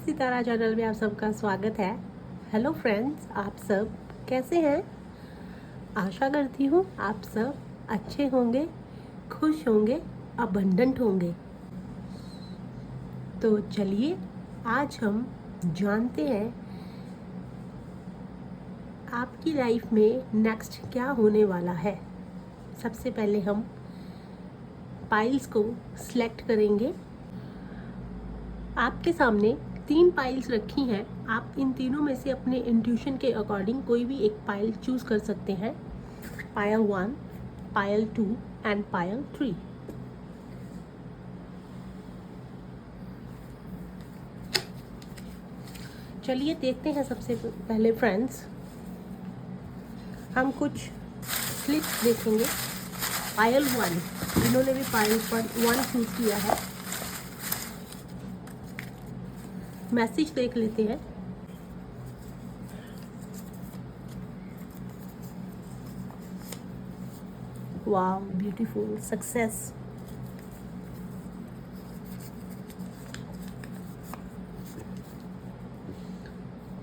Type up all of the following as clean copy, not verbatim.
सितारा channel में आप सबका स्वागत है। हेलो फ्रेंड्स, आप सब कैसे हैं? आशा करती हूँ आप सब अच्छे होंगे, खुश होंगे, अबंडेंट होंगे। तो चलिए आज हम जानते हैं आपकी लाइफ में नेक्स्ट क्या होने वाला है। सबसे पहले हम पाइल्स को सिलेक्ट करेंगे। आपके सामने 3 पाइल्स रखी हैं। आप इन तीनों में से अपने इंट्यूशन के अकॉर्डिंग कोई भी एक पाइल चूज कर सकते हैं। पायल 1, पायल 2 एंड पायल 3। चलिए देखते हैं। सबसे पहले फ्रेंड्स हम कुछ स्लिप्स देखेंगे। पायल 1, जिन्होंने भी पायल 1 चूज किया है, मैसेज देख लेते हैं। Wow, beautiful, success,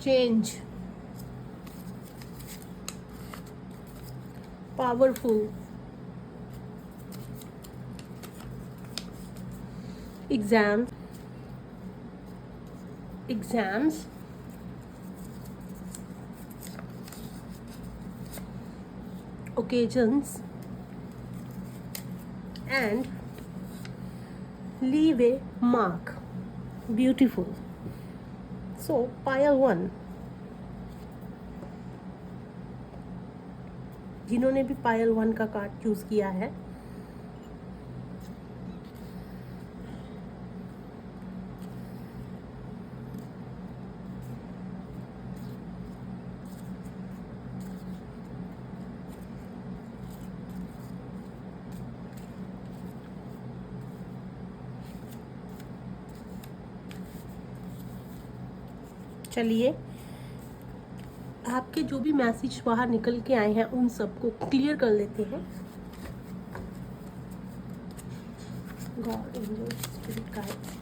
change, powerful, exams, occasions, and leave a mark. Beautiful. So pile 1, जिन्होंने भी पायल 1 का कार्ड चूज किया है, चलिए आपके जो भी मैसेज बाहर निकल के आए हैं उन सबको क्लियर कर लेते हैं। God, angels, spirit guides,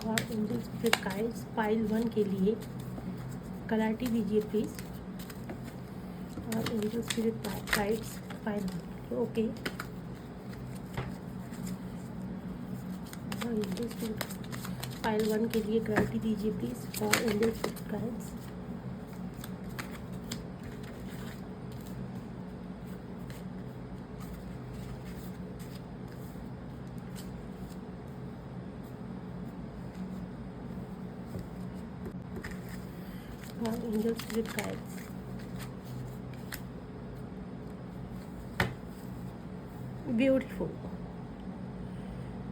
God, angels, spirit guides, pile 1 के लिए क्लैरिटी दीजिए प्लीज। और angels, spirit guides, pile 1, okay. Pile 1 के लिए क्लैरिटी दीजिए प्लीज और एंजल्स, स्पिरिट गाइड्स। और angels, spirit guides. Beautiful.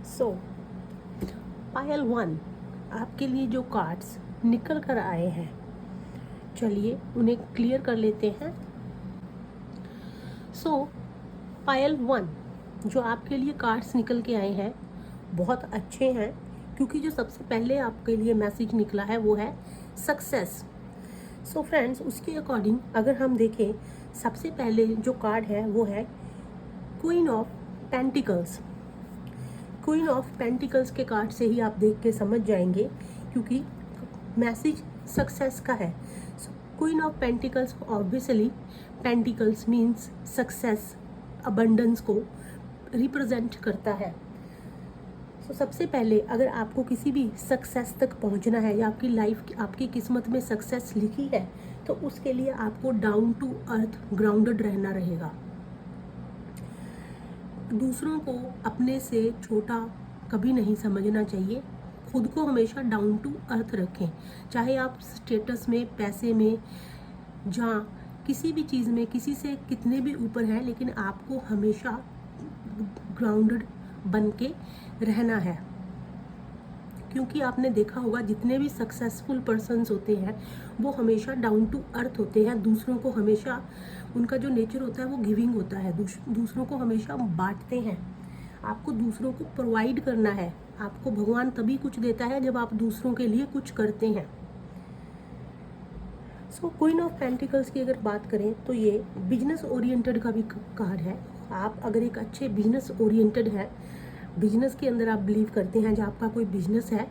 So pile 1, आपके लिए जो कार्ड्स निकल कर आए हैं, चलिए उन्हें क्लियर कर लेते हैं। सो पायल 1, जो आपके लिए कार्ड्स निकल के आए हैं बहुत अच्छे हैं, क्योंकि जो सबसे पहले आपके लिए मैसेज निकला है वो है सक्सेस। सो फ्रेंड्स, उसके अकॉर्डिंग अगर हम देखें, सबसे पहले जो कार्ड है वो है queen of pentacles. Queen of pentacles के कार्ड से ही आप देख के समझ जाएंगे, क्योंकि मैसेज सक्सेस का है। Queen of pentacles, obviously pentacles means success, abundance को रिप्रेजेंट करता है। तो सबसे पहले अगर आपको किसी भी सक्सेस तक पहुंचना है या आपकी लाइफ, आपकी किस्मत में सक्सेस लिखी है, तो उसके लिए आपको डाउन टू अर्थ, ग्राउंडेड रहना रहेगा। दूसरों को अपने से छोटा कभी नहीं समझना चाहिए। खुद को हमेशा डाउन टू अर्थ रखें, चाहे आप स्टेटस में, पैसे में, जहाँ किसी भी चीज़ में किसी से कितने भी ऊपर हैं, लेकिन आपको हमेशा ग्राउंडेड बन के रहना है। क्योंकि आपने देखा होगा जितने भी सक्सेसफुल पर्सन्स होते हैं वो हमेशा डाउन टू अर्थ होते हैं। दूसरों को हमेशा, उनका जो नेचर होता है वो गिविंग होता है, दूसरों को हमेशा बांटते हैं। आपको दूसरों को प्रोवाइड करना है। आपको भगवान तभी कुछ देता है जब आप दूसरों के लिए कुछ करते हैं। सो क्वीन ऑफ पेंटिकल्स की अगर बात करें तो ये बिजनेस ओरिएंटेड का भी कार्ड है। आप अगर एक अच्छे बिजनेस ओरिएंटेड हैं, बिजनेस के अंदर आप बिलीव करते हैं, जब आपका कोई बिजनेस है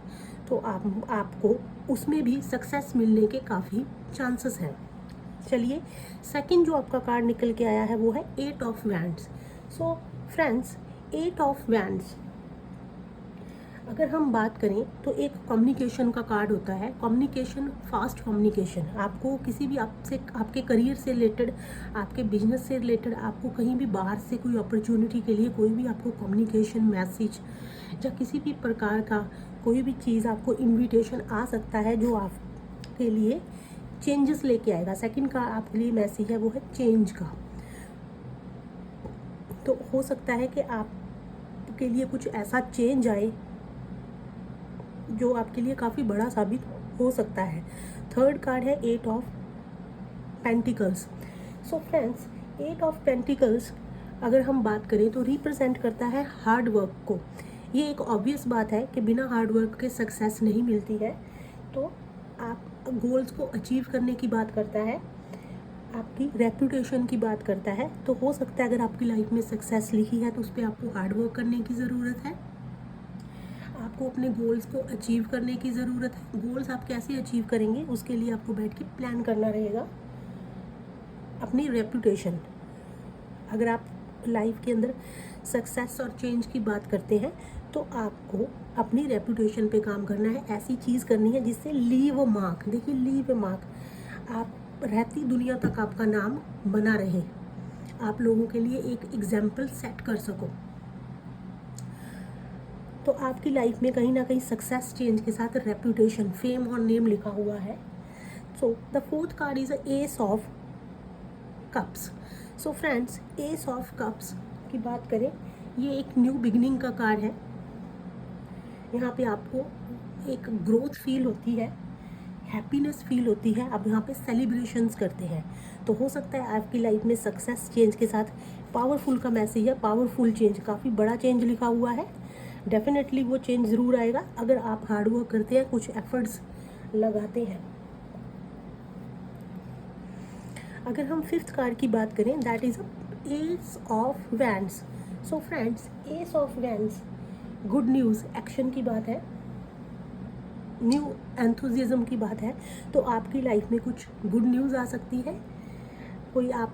तो आपको उसमें भी सक्सेस मिलने के काफ़ी चांसेस हैं। चलिए, सेकंड जो आपका कार्ड निकल के आया है वो है 8 of wands. So friends, 8 of wands अगर हम बात करें तो एक कम्युनिकेशन का कार्ड होता है। Communication, fast communication. आपको किसी भी आपसे, आपके करियर से रिलेटेड, आपके बिजनेस से रिलेटेड, आपको कहीं भी बाहर से कोई अपॉर्चुनिटी के लिए कोई भी आपको कम्युनिकेशन मैसेज या किसी भी प्रकार का कोई भी चीज़, आपको इन्विटेशन आ सकता है जो आपके लिए चेंजेस लेके आएगा। सेकंड का आपके लिए मैसेज है वो है चेंज का। तो हो सकता है कि आपके लिए कुछ ऐसा चेंज आए जो आपके लिए काफ़ी बड़ा साबित हो सकता है। थर्ड कार्ड है 8 of pentacles. So friends, 8 of pentacles अगर हम बात करें तो रिप्रेजेंट करता है हार्ड वर्क को। ये एक ऑब्वियस बात है कि बिना हार्ड वर्क के सक्सेस नहीं मिलती है। तो आप गोल्स को अचीव करने की बात करता है, आपकी रेपुटेशन की बात करता है। तो हो सकता है अगर आपकी लाइफ में सक्सेस लिखी है तो उस पर आपको हार्ड वर्क करने की ज़रूरत है, आपको अपने गोल्स को अचीव करने की ज़रूरत है। गोल्स आप कैसे अचीव करेंगे उसके लिए आपको बैठ के प्लान करना रहेगा। अपनी रेपुटेशन, अगर आप लाइफ के अंदर सक्सेस और चेंज की बात करते हैं तो आपको अपनी रेपुटेशन पे काम करना है। ऐसी चीज़ करनी है जिससे लीव अ मार्क। देखिए, लीव अ मार्क, आप रहती दुनिया तक आपका नाम बना रहे, आप लोगों के लिए एक एग्जाम्पल सेट कर सको। तो आपकी लाइफ में कहीं ना कहीं सक्सेस, चेंज के साथ रेपुटेशन, फेम और नेम लिखा हुआ है। So the fourth card is S of cups. So friends, S of cups की बात करें, ये एक न्यू बिगिनिंग का कार्ड है। यहाँ पे आपको एक ग्रोथ फील होती है, हैप्पीनेस फील होती है, आप यहाँ पे सेलिब्रेशंस करते हैं। तो हो सकता है आपकी लाइफ में सक्सेस, चेंज के साथ पावरफुल का मैसेज है। पावरफुल चेंज, काफ़ी बड़ा चेंज लिखा हुआ है। डेफिनेटली वो चेंज ज़रूर आएगा अगर आप हार्ड वर्क करते हैं, कुछ एफर्ट्स लगाते हैं। अगर हम फिफ्थ कार्ड की बात करें, that is S of wands. So friends, S of wands good news, action की बात है, न्यू एंथुजिज्म की बात है। तो आपकी लाइफ में कुछ गुड न्यूज़ आ सकती है, कोई आप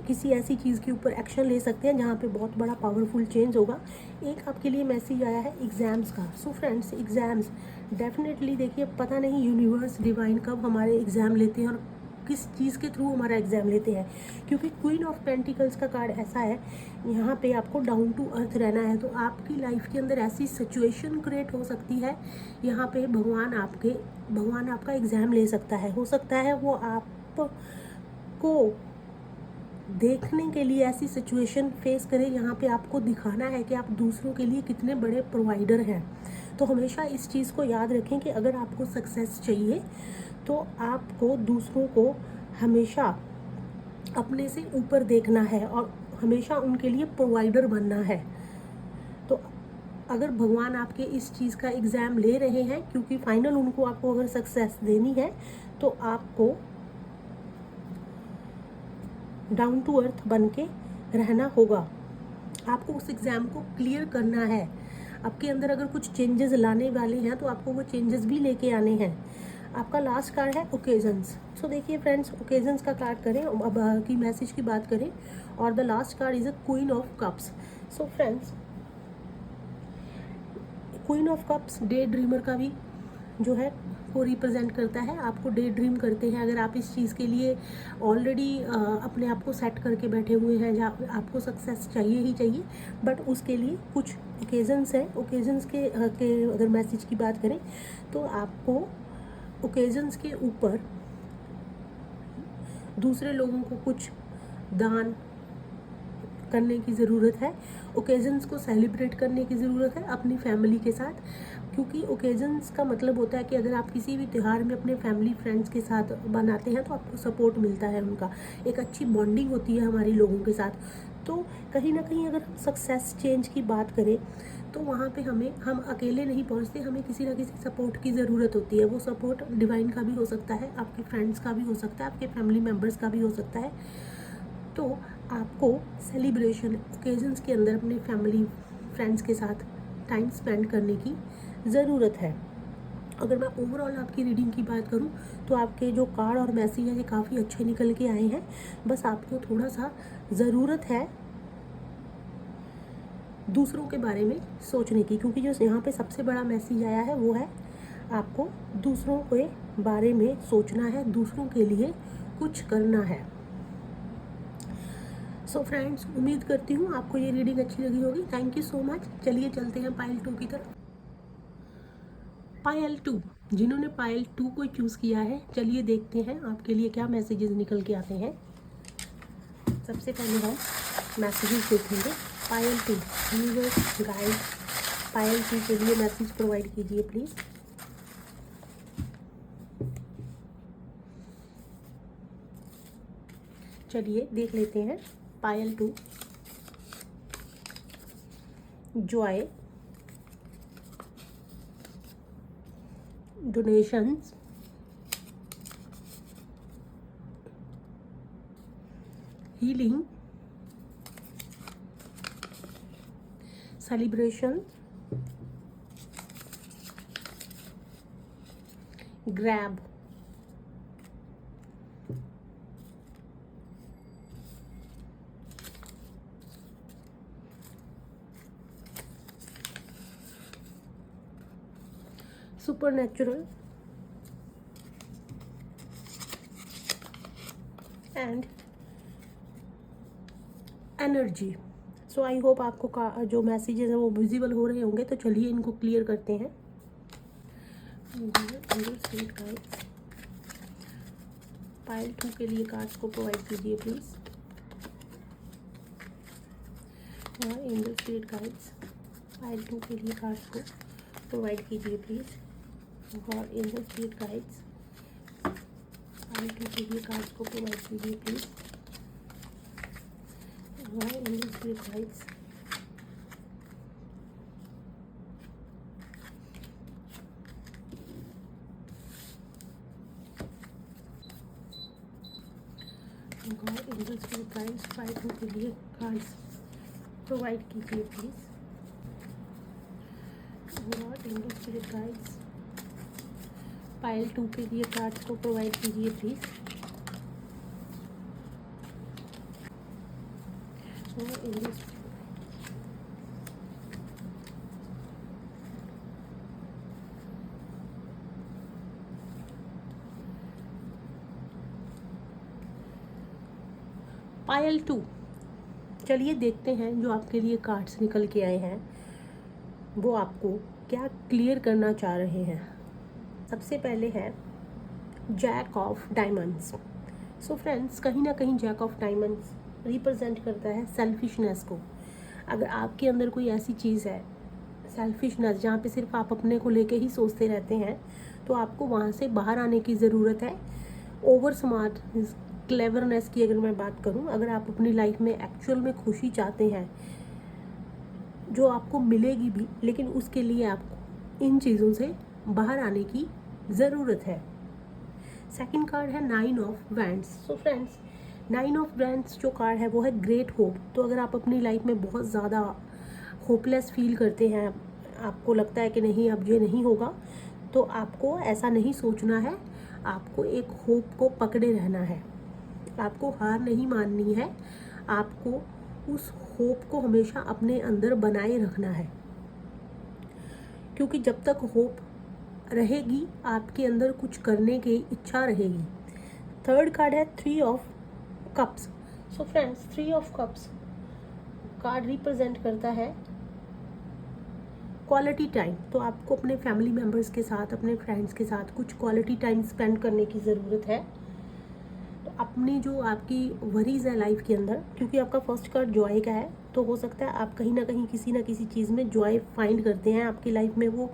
किसी ऐसी चीज़ के ऊपर एक्शन ले सकते हैं जहाँ पे बहुत बड़ा पावरफुल चेंज होगा। एक आपके लिए मैसेज आया है एग्ज़ाम्स का। सो फ्रेंड्स, एग्ज़ाम्स डेफिनेटली, देखिए, पता नहीं यूनिवर्स, डिवाइन कब हमारे एग्ज़ाम लेते हैं और किस चीज़ के थ्रू हमारा एग्ज़ाम लेते हैं, क्योंकि क्वीन ऑफ पेंटिकल्स का कार्ड ऐसा है, यहाँ पे आपको डाउन टू अर्थ रहना है। तो आपकी लाइफ के अंदर ऐसी सिचुएशन क्रिएट हो सकती है, यहाँ पे भगवान आपका एग्ज़ाम ले सकता है। हो सकता है वो आपको देखने के लिए ऐसी सिचुएशन फेस करें, यहाँ पे आपको दिखाना है कि आप दूसरों के लिए कितने बड़े प्रोवाइडर हैं। तो हमेशा इस चीज़ को याद रखें कि अगर आपको सक्सेस चाहिए तो आपको दूसरों को हमेशा अपने से ऊपर देखना है और हमेशा उनके लिए प्रोवाइडर बनना है। तो अगर भगवान आपके इस चीज़ का एग्ज़ाम ले रहे हैं, क्योंकि फाइनल उनको आपको अगर सक्सेस देनी है तो आपको डाउन टू अर्थ बन के रहना होगा। आपको उस एग्ज़ाम को क्लियर करना है। आपके अंदर अगर कुछ चेंजेस लाने वाले हैं तो आपको वो चेंजेस भी लेके आने हैं। आपका लास्ट कार्ड है ओकेजन्स। सो देखिए फ्रेंड्स, ओकेजन्स का कार्ड करें, अब की मैसेज की बात करें, और the last card is a queen of cups. So friends, queen of cups day dreamer का भी जो है को रिप्रेजेंट करता है। आपको डे ड्रीम करते हैं, अगर आप इस चीज़ के लिए ऑलरेडी अपने आप को सेट करके बैठे हुए हैं जहाँ आपको सक्सेस चाहिए ही चाहिए, बट उसके लिए कुछ ओकेजन्स हैं। ओकेजन्स के अगर मैसेज की बात करें तो आपको ओकेजन्स के ऊपर दूसरे लोगों को कुछ दान करने की ज़रूरत है, ओकेजन्स को सेलिब्रेट करने की ज़रूरत है अपनी फैमिली के साथ, क्योंकि ओकेजन्स का मतलब होता है कि अगर आप किसी भी त्यौहार में अपने फैमिली फ्रेंड्स के साथ बनाते हैं तो आपको सपोर्ट मिलता है, उनका एक अच्छी बॉन्डिंग होती है हमारी लोगों के साथ। तो कहीं ना कहीं अगर हम सक्सेस, चेंज की बात करें तो वहाँ पे हम अकेले नहीं पहुँचते, हमें किसी ना किसी सपोर्ट की ज़रूरत होती है। वो सपोर्ट डिवाइन का भी हो सकता है, आपके फ्रेंड्स का भी हो सकता है, आपके फैमिली मेम्बर्स का भी हो सकता है। तो आपको सेलिब्रेशन ओकेजन्स के अंदर अपने फैमिली फ्रेंड्स के साथ टाइम स्पेंड करने की ज़रूरत है। अगर मैं ओवरऑल आपकी रीडिंग की बात करूं तो आपके जो कार्ड और मैसेज हैं ये काफ़ी अच्छे निकल के आए हैं। बस आपको थोड़ा सा ज़रूरत है दूसरों के बारे में सोचने की, क्योंकि जो यहाँ पे सबसे बड़ा मैसेज आया है वो है आपको दूसरों के बारे में सोचना है, दूसरों के लिए कुछ करना है। सो फ्रेंड्स, उम्मीद करती हूँ आपको ये रीडिंग अच्छी लगी होगी। Thank you so much. चलिए चलते हैं पायल 2 की तरफ। पायल 2, जिन्होंने पायल 2 को चूज़ किया है, चलिए देखते हैं आपके लिए क्या मैसेजेस निकल के आते हैं। सबसे पहले हम मैसेजेस देखेंगे। पायल 2, यूनिवर्स गाइड पायल 2 के लिए मैसेज प्रोवाइड कीजिए प्लीज़। चलिए देख लेते हैं। पायल 2, Joy, donations, healing, celebration, grab, supernatural, and energy. So I hope आपको जो मैसेजेस हैं वो विजिबल हो रहे होंगे। तो चलिए इनको क्लियर करते हैं। पायल 2 के लिए कार्ड्स को प्रोवाइड कीजिए प्लीज। और एंजल स्पिरिट गाइड्स पायल 2 के लिए कार्ड्स को प्रोवाइड कीजिए प्लीज। और एंजल स्पिरिट गाइड्स पायल 2 के लिए कार्ड्स को प्रोवाइड कीजिए प्लीज। और एंजल स्पिरिट गाइड्स और एंजल स्पिरिट गाइड्स पायल 2 के लिए कार्ड्स प्रोवाइड कीजिए प्लीज। और एंजल स्पिरिट गाइड्स पायल 2 के लिए कार्ड्स को प्रोवाइड कीजिए प्लीज। और एंजल पायल 2, चलिए देखते हैं जो आपके लिए कार्ड्स निकल के आए हैं वो आपको क्या क्लियर करना चाह रहे हैं। सबसे पहले है jack of diamonds. So friends, कहीं ना कहीं जैक ऑफ डायमंड्स रिप्रेजेंट करता है सेल्फिशनेस को। अगर आपके अंदर कोई ऐसी चीज़ है सेल्फिशनेस, जहाँ पे सिर्फ आप अपने को लेके ही सोचते रहते हैं, तो आपको वहाँ से बाहर आने की ज़रूरत है। ओवर स्मार्ट क्लेवरनेस की अगर मैं बात करूं, अगर आप अपनी लाइफ में एक्चुअल में खुशी चाहते हैं जो आपको मिलेगी भी, लेकिन उसके लिए आपको इन चीज़ों से बाहर आने की ज़रूरत है। सेकंड कार्ड है 9 of wands. So friends, 9 of wands जो कार्ड है वो है ग्रेट होप। तो अगर आप अपनी लाइफ में बहुत ज़्यादा होपलेस फील करते हैं, आपको लगता है कि नहीं अब ये नहीं होगा, तो आपको ऐसा नहीं सोचना है। आपको एक होप को पकड़े रहना है, आपको हार नहीं माननी है, आपको उस होप को हमेशा अपने अंदर बनाए रखना है, क्योंकि जब तक होप रहेगी आपके अंदर कुछ करने की इच्छा रहेगी। थर्ड कार्ड है 3 of cups. So friends, 3 of cups card represent करता है क्वालिटी टाइम। तो आपको अपने फैमिली मेम्बर्स के साथ, अपने फ्रेंड्स के साथ कुछ क्वालिटी टाइम स्पेंड करने की ज़रूरत है। अपनी जो आपकी वरीज है लाइफ के अंदर, क्योंकि आपका फर्स्ट कार्ड जॉय का है, तो हो सकता है आप कहीं ना कहीं किसी ना किसी चीज़ में जॉय फाइंड करते हैं, आपकी लाइफ में वो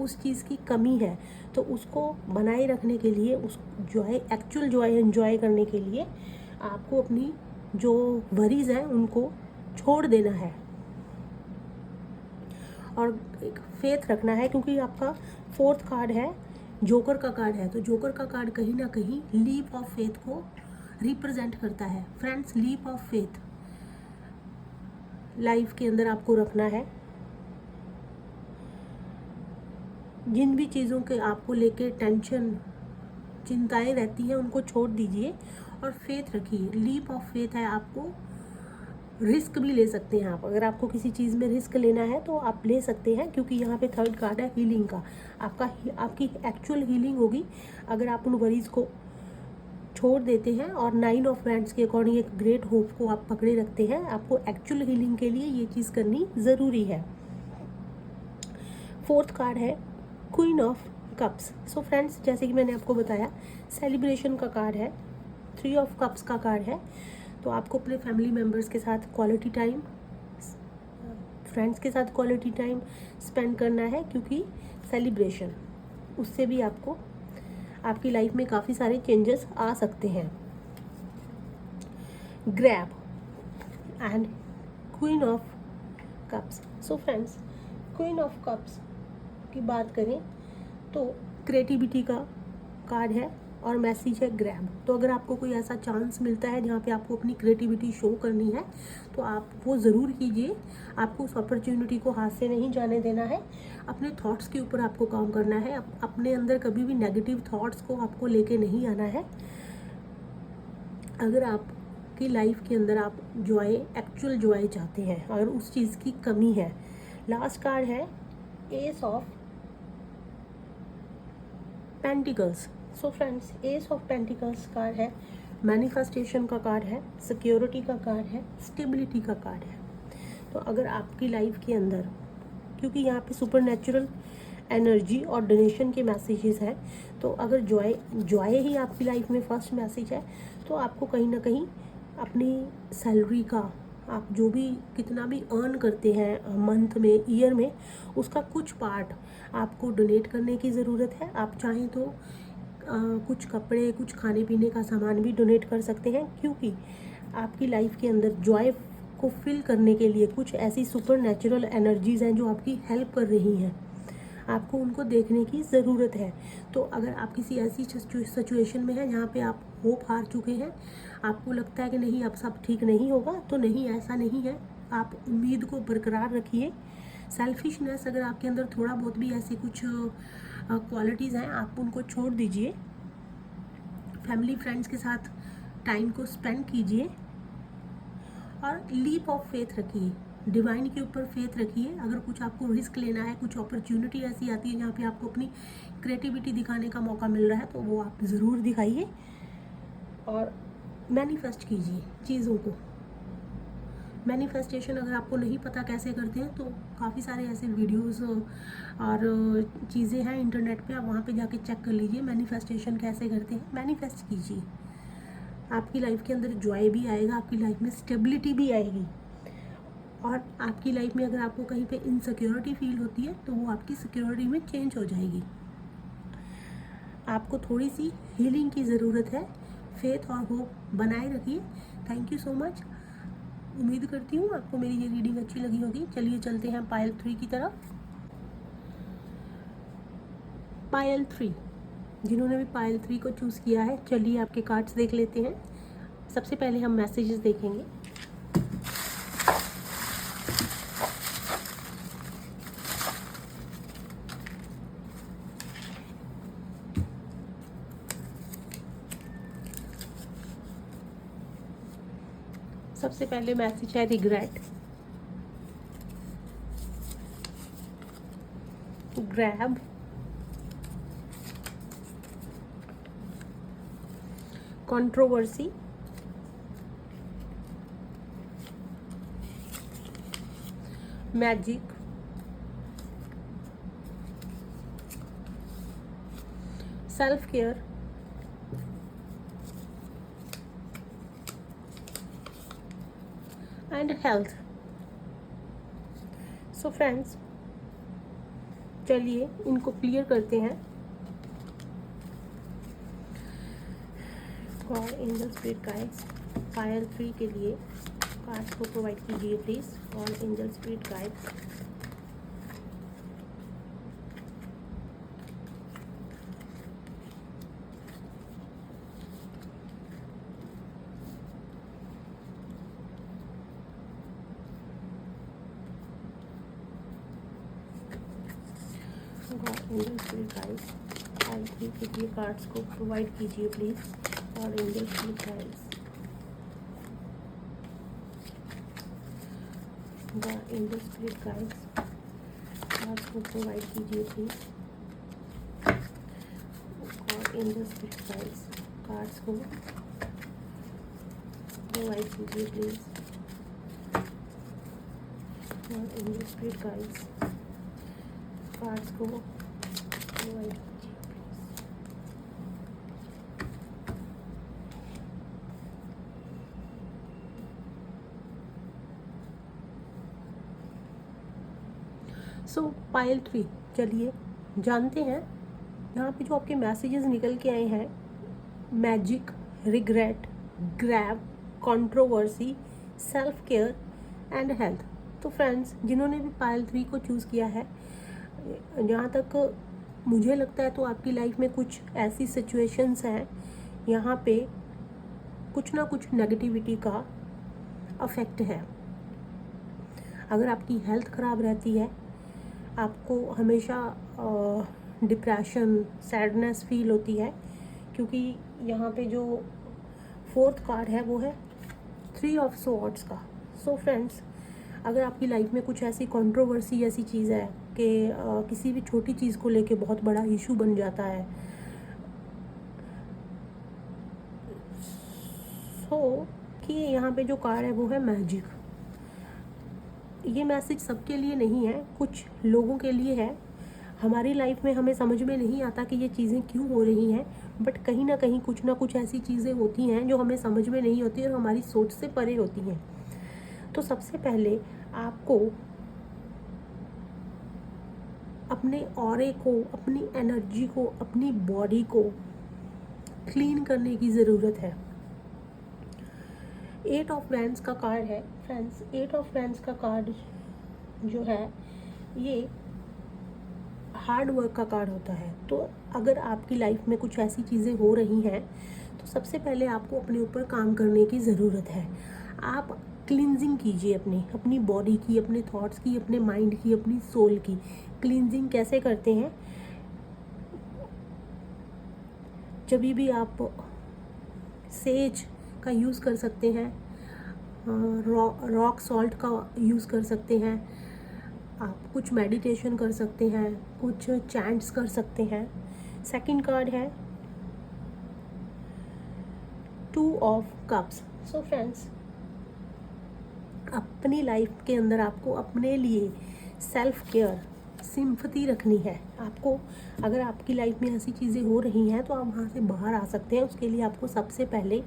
उस चीज़ की कमी है। तो उसको बनाए रखने के लिए, उस जॉय, एक्चुअल जॉय एंजॉय करने के लिए आपको अपनी जो वरीज हैं उनको छोड़ देना है और एक फेथ रखना है, क्योंकि आपका फोर्थ कार्ड है जोकर का कार्ड है। तो जोकर का कार्ड कहीं ना कहीं लीप ऑफ फेथ को रिप्रेजेंट करता है। Friends, leap of faith life के अंदर आपको रखना है। जिन भी चीज़ों के आपको लेके टेंशन, चिंताएं रहती हैं, उनको छोड़ दीजिए और फेथ रखिए। लीप ऑफ फेथ है, आपको रिस्क भी ले सकते हैं आप। अगर आपको किसी चीज़ में रिस्क लेना है तो आप ले सकते हैं, क्योंकि यहाँ पे थर्ड कार्ड है हीलिंग का। आपकी एक्चुअल हीलिंग होगी अगर आप उन वरीज को छोड़ देते हैं और 9 ऑफ वैंड्स के अकॉर्डिंग एक ग्रेट होप को आप पकड़े रखते हैं। आपको एक्चुअल हीलिंग के लिए ये चीज़ करनी ज़रूरी है। फोर्थ कार्ड है queen of cups. So friends, जैसे कि मैंने आपको बताया, सेलिब्रेशन का कार्ड है, 3 ऑफ कप्स का कार्ड है। तो आपको अपने फैमिली मेम्बर्स के साथ क्वालिटी टाइम, फ्रेंड्स के साथ क्वालिटी टाइम स्पेंड करना है, क्योंकि सेलिब्रेशन, उससे भी आपको आपकी लाइफ में काफ़ी सारे चेंजेस आ सकते हैं। Grab and queen of cups. So friends, queen of cups की बात करें तो क्रिएटिविटी का कार्ड है और मैसेज है ग्रैब। तो अगर आपको कोई ऐसा चांस मिलता है जहाँ पे आपको अपनी क्रिएटिविटी शो करनी है तो आप वो ज़रूर कीजिए। आपको उस अपॉर्चुनिटी को हाथ से नहीं जाने देना है। अपने थॉट्स के ऊपर आपको काम करना है। अपने अंदर कभी भी नेगेटिव थॉट्स को आपको लेके नहीं आना है। अगर आपकी लाइफ के अंदर आप जॉय, एक्चुअल जॉय चाहते हैं, अगर उस चीज़ की कमी है। लास्ट कार्ड है S of pentacles. So friends, S of pentacles card है, मैनिफेस्टेशन का कार्ड है, सिक्योरिटी का कार्ड है, स्टेबिलिटी का कार्ड है। तो अगर आपकी लाइफ के अंदर, क्योंकि यहाँ पे सुपर नेचुरल एनर्जी और डोनेशन के मैसेजेस हैं, तो अगर जॉय ही आपकी लाइफ में फर्स्ट मैसेज है, तो आपको कहीं ना कहीं अपनी सैलरी का, आप जो भी कितना भी अर्न करते हैं मंथ में, ईयर में, उसका कुछ पार्ट आपको डोनेट करने की ज़रूरत है। आप चाहें तो कुछ कपड़े, कुछ खाने पीने का सामान भी डोनेट कर सकते हैं, क्योंकि आपकी लाइफ के अंदर जॉय को फिल करने के लिए कुछ ऐसी सुपर नेचुरल एनर्जीज़ हैं जो आपकी हेल्प कर रही हैं। आपको उनको देखने की ज़रूरत है। तो अगर आप किसी ऐसी सिचुएशन में हैं जहाँ पे आप होप हार चुके हैं, आपको लगता है कि नहीं अब सब ठीक नहीं होगा, तो नहीं, ऐसा नहीं है। आप उम्मीद को बरकरार रखिए। सेल्फिशनेस अगर आपके अंदर थोड़ा बहुत भी ऐसी कुछ क्वालिटीज़ हैं, आप उनको छोड़ दीजिए। फैमिली फ्रेंड्स के साथ टाइम को स्पेंड कीजिए और लीप ऑफ फेथ रखिए। डिवाइन के ऊपर फेथ रखिए। अगर कुछ आपको रिस्क लेना है, कुछ अपॉर्चुनिटी ऐसी आती है जहाँ पे आपको अपनी क्रिएटिविटी दिखाने का मौका मिल रहा है, तो वो आप ज़रूर दिखाइए और मैनिफेस्ट कीजिए चीज़ों को। मैनिफेस्टेशन अगर आपको नहीं पता कैसे करते हैं, तो काफ़ी सारे ऐसे वीडियोस और चीज़ें हैं इंटरनेट पे, आप वहाँ पे जाके चेक कर लीजिए मैनिफेस्टेशन कैसे करते हैं। मैनिफेस्ट कीजिए, आपकी लाइफ के अंदर जॉय भी आएगा, आपकी लाइफ में स्टेबिलिटी भी आएगी। और आपकी लाइफ में अगर आपको कहीं पे इनसिक्योरिटी फील होती है, तो वो आपकी सिक्योरिटी में चेंज हो जाएगी। आपको थोड़ी सी हीलिंग की ज़रूरत है। फेथ और होप बनाए रखिए। Thank you so much. उम्मीद करती हूँ आपको मेरी ये रीडिंग अच्छी लगी होगी। चलिए चलते हैं पायल 3 की तरफ। पायल 3, जिन्होंने भी पायल 3 को चूज़ किया है, चलिए आपके कार्ड्स देख लेते हैं। सबसे पहले हम मैसेजेस देखेंगे। सबसे पहले मैसेज है regret, grab, controversy, magic, self care, and health. So friends, चलिए इनको क्लियर करते हैं। और एंजल स्पिरिट गाइड्स पायल 3 के लिए कार्ड्स को प्रोवाइड कीजिए प्लीज़। और angel spirit guides God angel spirit guides pile 3 के लिए कार्ड्स को प्रोवाइड कीजिए प्लीज। और angel spirit guides, the angel spirit guides cards को प्रोवाइड कीजिए प्लीज। और एंजल स्पिरिट गाइड्स कार्ड्स को प्रोवाइड कीजिए प्लीज। और एंजल स्पिरिट गाइड्स कार्ड्स को प्रोवाइड कीजिए प्लीज। सो पाइल 3, चलिए जानते हैं यहाँ पे जो आपके मैसेजेस निकल के आए हैं। Magic, regret, grab, controversy, self care and health. तो फ्रेंड्स, जिन्होंने भी पाइल 3 को चूज़ किया है, जहाँ तक मुझे लगता है तो आपकी लाइफ में कुछ ऐसी सिचुएशंस हैं यहाँ पे कुछ ना कुछ नेगेटिविटी का अफेक्ट है। अगर आपकी हेल्थ ख़राब रहती है, आपको हमेशा डिप्रेशन, सैडनेस फील होती है, क्योंकि यहाँ पे जो 4th कार्ड है वो है 3 ऑफ स्वॉर्ड्स का। सो फ्रेंड्स, अगर आपकी लाइफ में कुछ ऐसी कंट्रोवर्सी ऐसी चीज़ है कि किसी भी छोटी चीज़ को लेके बहुत बड़ा इशू बन जाता है, सो कि यहाँ पे जो कार्ड है वो है मैजिक। ये मैसेज सबके लिए नहीं है, कुछ लोगों के लिए है। हमारी लाइफ में हमें समझ में नहीं आता कि ये चीज़ें क्यों हो रही हैं, बट कहीं ना कहीं कुछ ना कुछ ऐसी चीज़ें होती हैं जो हमें समझ में नहीं होती और हमारी सोच से परे होती हैं। तो सबसे पहले आपको अपने ऑरे को, अपनी एनर्जी को, अपनी बॉडी को क्लीन करने की ज़रूरत है। 8 ऑफ वैंड्स का कार्ड है फ्रेंड्स। 8 ऑफ वैंड्स का कार्ड जो है ये हार्ड वर्क का कार्ड होता है। तो अगर आपकी लाइफ में कुछ ऐसी चीज़ें हो रही हैं तो सबसे पहले आपको अपने ऊपर काम करने की ज़रूरत है। आप क्लींजिंग कीजिए अपनी बॉडी की, अपने थॉट्स की, अपने माइंड की, अपनी सोल की। क्लींजिंग कैसे करते हैं? जब भी आप सेज का यूज़ कर सकते हैं, रॉक सॉल्ट का यूज़ कर सकते हैं, आप कुछ मेडिटेशन कर सकते हैं, कुछ चैंट्स कर सकते हैं। सेकंड कार्ड है 2 ऑफ कप्स। सो फ्रेंड्स, अपनी लाइफ के अंदर आपको अपने लिए सेल्फ केयर, सिंपैथी रखनी है। आपको अगर आपकी लाइफ में ऐसी चीज़ें हो रही हैं तो आप वहाँ से बाहर आ सकते हैं। उसके लिए आपको सबसे पहले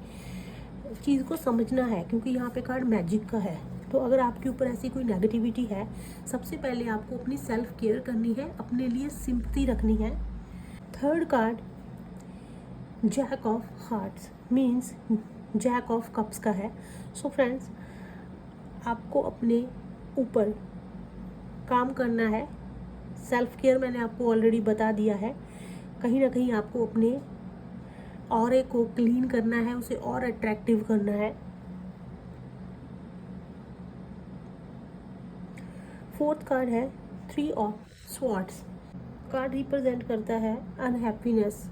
चीज़ को समझना है, क्योंकि यहाँ पे कार्ड मैजिक का है। तो अगर आपके ऊपर ऐसी कोई नेगेटिविटी है, सबसे पहले आपको अपनी सेल्फ केयर करनी है, अपने लिए सिंपैथी रखनी है। Third card jack of hearts means jack of cups का है। सो फ्रेंड्स, आपको अपने ऊपर काम करना है। सेल्फ केयर मैंने आपको ऑलरेडी बता दिया है। कहीं ना कहीं आपको अपने ऑरे को क्लीन करना है, उसे और अट्रैक्टिव करना है। फोर्थ कार्ड है 3 ऑफ स्वॉर्ड्स। कार्ड रिप्रेजेंट करता है अनहैप्पीनेस,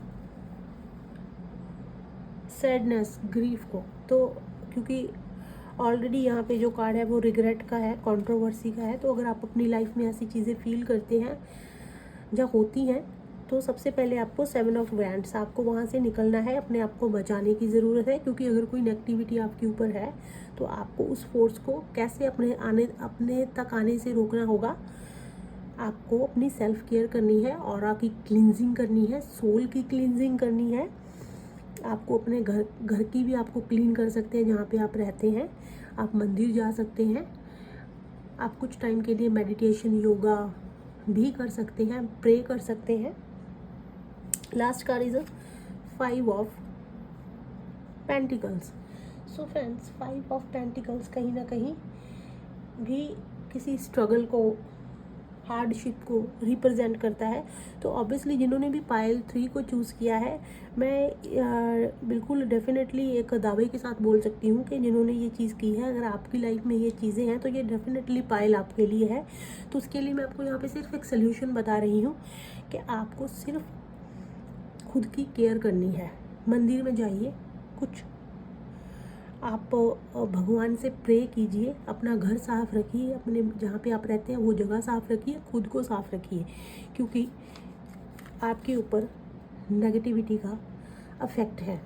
सैडनेस, ग्रीफ को। तो क्योंकि ऑलरेडी यहाँ पे जो कार्ड है वो रिग्रेट का है, कंट्रोवर्सी का है। तो अगर आप अपनी लाइफ में ऐसी चीज़ें फील करते हैं जब होती हैं, तो सबसे पहले आपको 7 ऑफ वैंड्स, आपको वहाँ से निकलना है, अपने आप को बचाने की ज़रूरत है। क्योंकि अगर कोई नेगेटिविटी आपके ऊपर है तो आपको उस फोर्स को कैसे अपने तक आने से रोकना होगा। आपको अपनी सेल्फ केयर करनी है, ऑरा की क्लींजिंग करनी है, सोल की क्लींजिंग करनी है। आपको अपने घर की भी आपको क्लीन कर सकते हैं जहाँ पे आप रहते हैं। आप मंदिर जा सकते हैं, आप कुछ टाइम के लिए मेडिटेशन, योगा भी कर सकते हैं, प्रे कर सकते हैं। Last card is 5 of pentacles. So friends, 5 of pentacles कहीं ना कहीं भी किसी स्ट्रगल को, हार्डशिप को रिप्रेजेंट करता है। तो ऑब्वियसली जिन्होंने भी पाइल 3 को चूज़ किया है, मैं बिल्कुल डेफिनेटली एक दावे के साथ बोल सकती हूँ कि जिन्होंने ये चीज़ की है, अगर आपकी लाइफ में ये चीज़ें हैं तो ये डेफिनेटली पाइल आपके लिए है। तो उसके लिए मैं आपको यहाँ पे सिर्फ एक सोल्यूशन बता रही हूँ कि आपको सिर्फ खुद की केयर करनी है। मंदिर में जाइए, कुछ आप भगवान से प्रे कीजिए, अपना घर साफ़ रखिए, अपने जहाँ पे आप रहते हैं वो जगह साफ़ रखिए, खुद को साफ़ रखिए, क्योंकि आपके ऊपर नेगेटिविटी का अफेक्ट है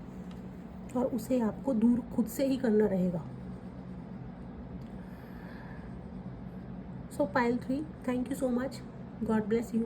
और उसे आपको दूर खुद से ही करना रहेगा। सो पायल 3, thank you so much, God bless you.